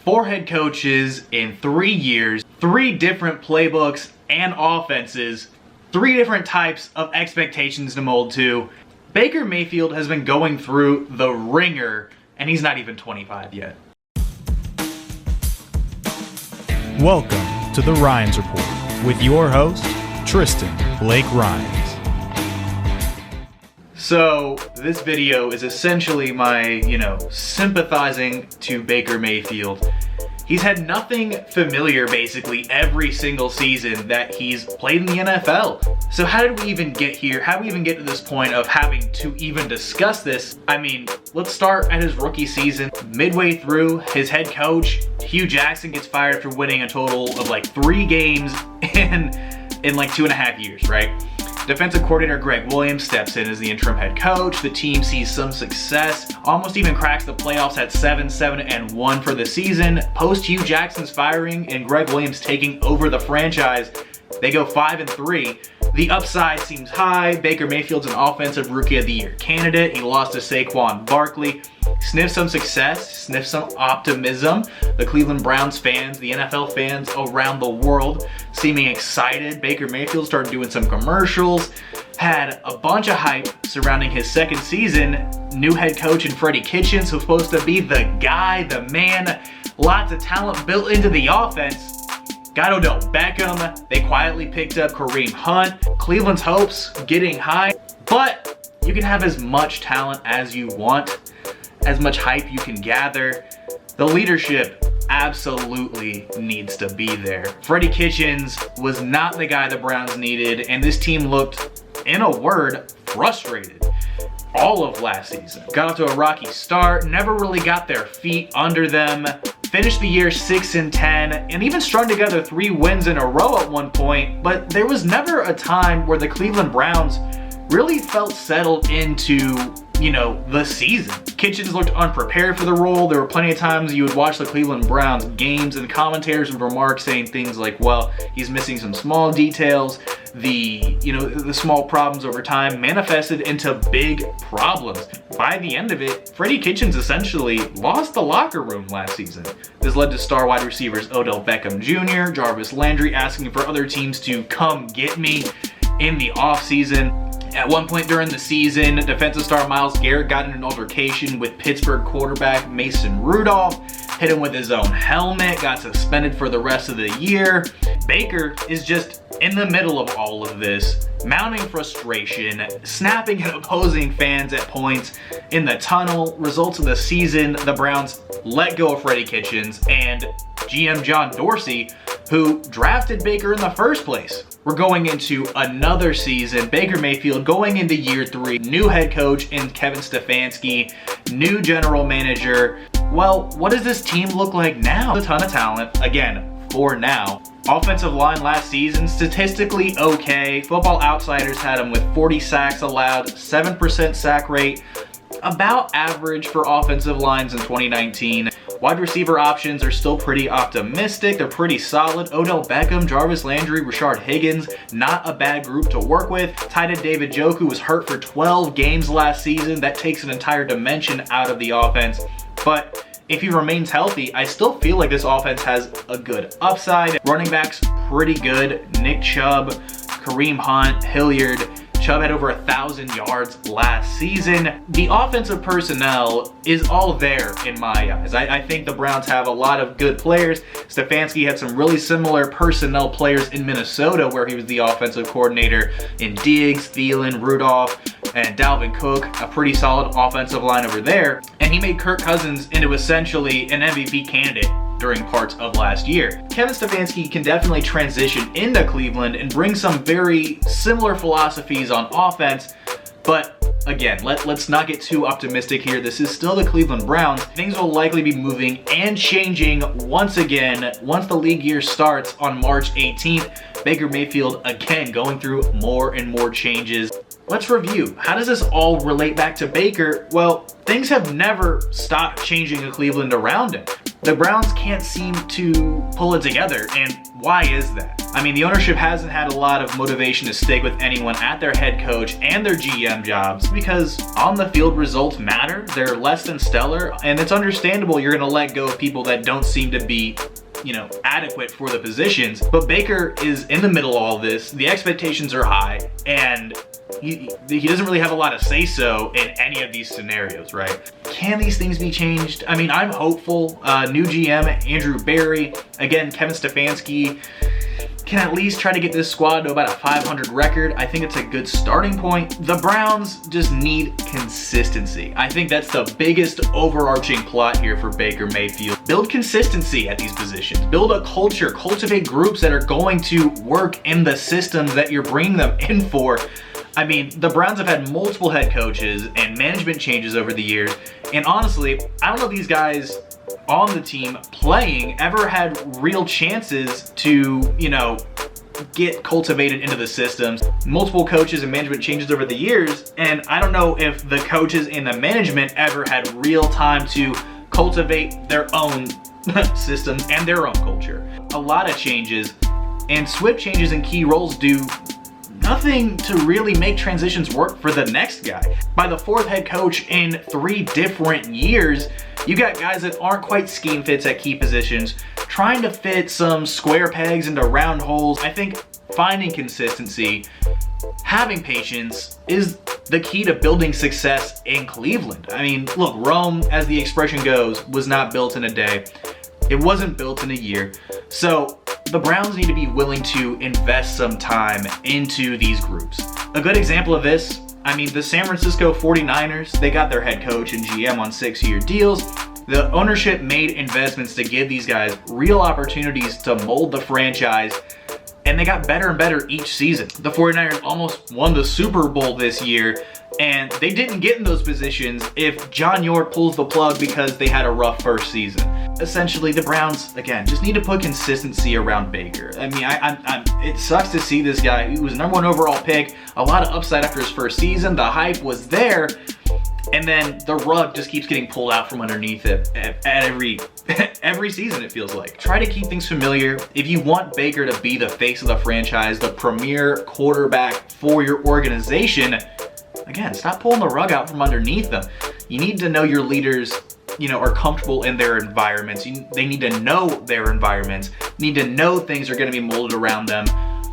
4 head coaches in 3 years, 3 different playbooks and offenses, 3 different types of expectations to mold to. Baker Mayfield has been going through the ringer, and he's not even 25 yet. Welcome to the Rines Report with your host, Tristan Blake Rines. So this video is essentially my, sympathizing to Baker Mayfield. He's had nothing familiar basically every single season that he's played in the NFL. So how did we even get here? How did we even get to this point of having to even discuss this? I mean, let's start at his rookie season. Midway through, his head coach, Hugh Jackson, gets fired for winning a total of like 3 games in like 2.5 years, right? Defensive coordinator Gregg Williams steps in as the interim head coach. The team sees some success, almost even cracks the playoffs at 7-1 for the season. Post Hugh Jackson's firing and Gregg Williams taking over the franchise, they go 5-3. The upside seems high. Baker Mayfield's an offensive rookie of the year candidate. He lost to Saquon Barkley. Sniffs some success, sniffs some optimism. The Cleveland Browns fans, the NFL fans around the world seeming excited. Baker Mayfield started doing some commercials, had a bunch of hype surrounding his second season. New head coach in Freddie Kitchens, who's supposed to be the guy, the man, lots of talent built into the offense. Got Odell Beckham. They quietly picked up Kareem Hunt. Cleveland's hopes getting high, but you can have as much talent as you want, as much hype you can gather. The leadership absolutely needs to be there. Freddie Kitchens was not the guy the Browns needed, and this team looked, in a word, frustrated all of last season. Got off to a rocky start, never really got their feet under them, finished the year 6-10, and even strung together 3 wins in a row at one point, but there was never a time where the Cleveland Browns really felt settled into the season. Kitchens looked unprepared for the role. There were plenty of times you would watch the Cleveland Browns games and commentators would remark saying things like, well, he's missing some small details. The small problems over time manifested into big problems. By the end of it, Freddie Kitchens essentially lost the locker room last season. This led to star wide receivers Odell Beckham Jr., Jarvis Landry asking for other teams to come get me in the offseason. At one point during the season, defensive star Myles Garrett got in an altercation with Pittsburgh quarterback Mason Rudolph, hit him with his own helmet, got suspended for the rest of the year. Baker is just in the middle of all of this, mounting frustration, snapping at opposing fans at points. In the tunnel, results of the season, the Browns let go of Freddie Kitchens and GM John Dorsey, who drafted Baker in the first place. We're going into another season. Baker Mayfield going into year 3. New head coach in Kevin Stefanski. New general manager. Well, what does this team look like now? A ton of talent, again, for now. Offensive line last season, statistically okay. Football Outsiders had him with 40 sacks allowed, 7% sack rate. About average for offensive lines in 2019. Wide receiver options are still pretty optimistic. They're pretty solid. Odell Beckham, Jarvis Landry, Rashard Higgins, not a bad group to work with. Tight end David Njoku was hurt for 12 games last season. That takes an entire dimension out of the offense. But if he remains healthy, I still feel like this offense has a good upside. Running backs, pretty good. Nick Chubb, Kareem Hunt, Hilliard. Chubb had over 1,000 yards last season. The offensive personnel is all there in my eyes. I think the Browns have a lot of good players. Stefanski had some really similar personnel players in Minnesota where he was the offensive coordinator in Diggs, Thielen, Rudolph, and Dalvin Cook, a pretty solid offensive line over there. And he made Kirk Cousins into essentially an MVP candidate during parts of last year. Kevin Stefanski can definitely transition into Cleveland and bring some very similar philosophies on offense, but again, let's not get too optimistic here. This is still the Cleveland Browns. Things will likely be moving and changing once again once the league year starts on March 18th. Baker Mayfield again going through more and more changes. Let's review. How does this all relate back to Baker? Well, things have never stopped changing in Cleveland around him. The Browns can't seem to pull it together, and why is that? I mean, the ownership hasn't had a lot of motivation to stick with anyone at their head coach and their GM jobs because on the field results matter. They're less than stellar, and it's understandable you're going to let go of people that don't seem to be adequate for the positions. But Baker is in the middle of all this. The expectations are high, and he doesn't really have a lot of say-so in any of these scenarios, right? Can these things be changed? I mean, I'm hopeful. New GM, Andrew Berry, again, Kevin Stefanski can at least try to get this squad to about a 500 record. I think it's a good starting point. The Browns just need consistency. I think that's the biggest overarching plot here for Baker Mayfield. Build consistency at these positions. Build a culture. Cultivate groups that are going to work in the systems that you're bringing them in for. I mean, the Browns have had multiple head coaches and management changes over the years. And honestly, I don't know if these guys on the team playing ever had real chances to, get cultivated into the systems. Multiple coaches and management changes over the years, and I don't know if the coaches and the management ever had real time to cultivate their own systems and their own culture. A lot of changes, and swift changes in key roles do nothing to really make transitions work for the next guy. By the fourth head coach in 3 different years, you got guys that aren't quite scheme fits at key positions, trying to fit some square pegs into round holes. I think finding consistency, having patience is the key to building success in Cleveland. I mean, look, Rome, as the expression goes, was not built in a day. It wasn't built in a year. So the Browns need to be willing to invest some time into these groups. A good example of this, I mean, the San Francisco 49ers, they got their head coach and GM on 6-year deals. The ownership made investments to give these guys real opportunities to mold the franchise, and they got better and better each season. The 49ers almost won the Super Bowl this year, and they didn't get in those positions if John York pulls the plug because they had a rough first season. Essentially, the Browns, again, just need to put consistency around Baker. I mean, it sucks to see this guy. He was #1 overall pick, a lot of upside after his first season. The hype was there, and then the rug just keeps getting pulled out from underneath it at every season, it feels like. Try to keep things familiar. If you want Baker to be the face of the franchise, the premier quarterback for your organization, again, stop pulling the rug out from underneath them. You need to know your leaders, are comfortable in their environments. They need to know their environments, need to know things are going to be molded around them.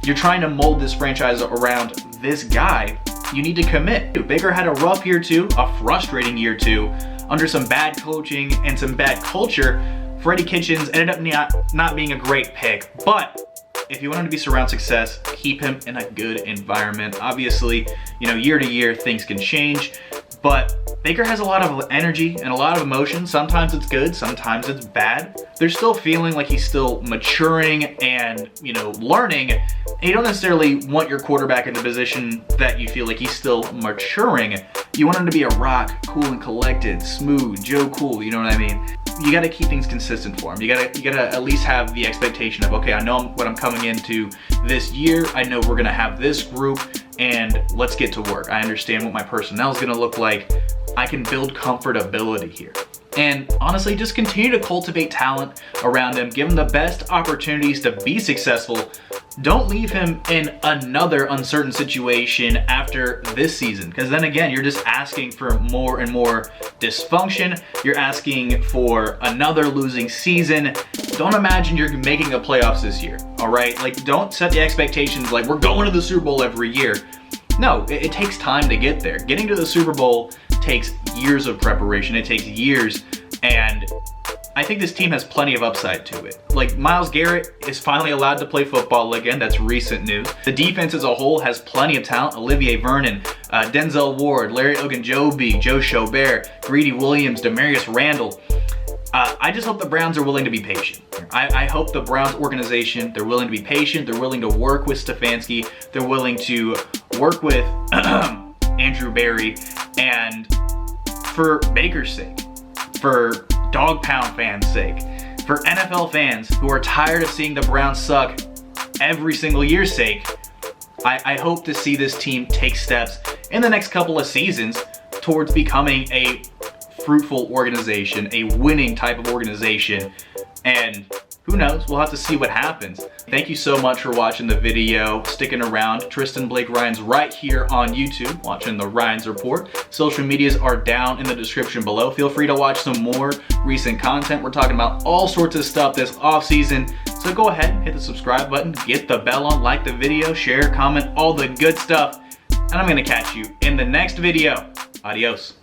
You're trying to mold this franchise around this guy. You need to commit. Baker had a rough year 2, a frustrating year 2, under some bad coaching and some bad culture. Freddie Kitchens ended up not being a great pick, but if you want him to be surround success, keep him in a good environment. Obviously, year to year, things can change, but Baker has a lot of energy and a lot of emotion. Sometimes it's good, sometimes it's bad. They're still feeling like he's still maturing and, learning. And you don't necessarily want your quarterback in the position that you feel like he's still maturing. You want him to be a rock, cool and collected, smooth, Joe Cool, you know what I mean? You got to keep things consistent for him. You got to at least have the expectation of, okay, I know what I'm coming into this year. I know we're going to have this group, and let's get to work. I understand what my personnel is going to look like. I can build comfortability here. And honestly, just continue to cultivate talent around him. Give him the best opportunities to be successful. Don't leave him in another uncertain situation after this season, because then again, you're just asking for more and more dysfunction. You're asking for another losing season. Don't imagine you're making the playoffs this year, all right? Like, don't set the expectations like we're going to the Super Bowl every year. No, it takes time to get there. Getting to the Super Bowl takes years of preparation. It takes years, and I think this team has plenty of upside to it. Like, Myles Garrett is finally allowed to play football again. That's recent news. The defense as a whole has plenty of talent. Olivier Vernon, Denzel Ward, Larry Ogunjobi, Joe Schobert, Greedy Williams, Demarius Randall. I just hope the Browns are willing to be patient. I hope the Browns organization, they're willing to be patient. They're willing to work with Stefanski. They're willing to work with Andrew Berry. And for Baker's sake, for Dog Pound fans' sake, for NFL fans who are tired of seeing the Browns suck every single year's sake, I hope to see this team take steps in the next couple of seasons towards becoming a fruitful organization, a winning type of organization, and who knows, we'll have to see what happens. Thank you so much for watching the video, sticking around. Tristan Blake Rines right here on YouTube, watching the Rines Report. Social medias are down in the description below. Feel free to watch some more recent content. We're talking about all sorts of stuff this off season. So go ahead, hit the subscribe button, get the bell on, like the video, share, comment, all the good stuff. And I'm gonna catch you in the next video. Adios.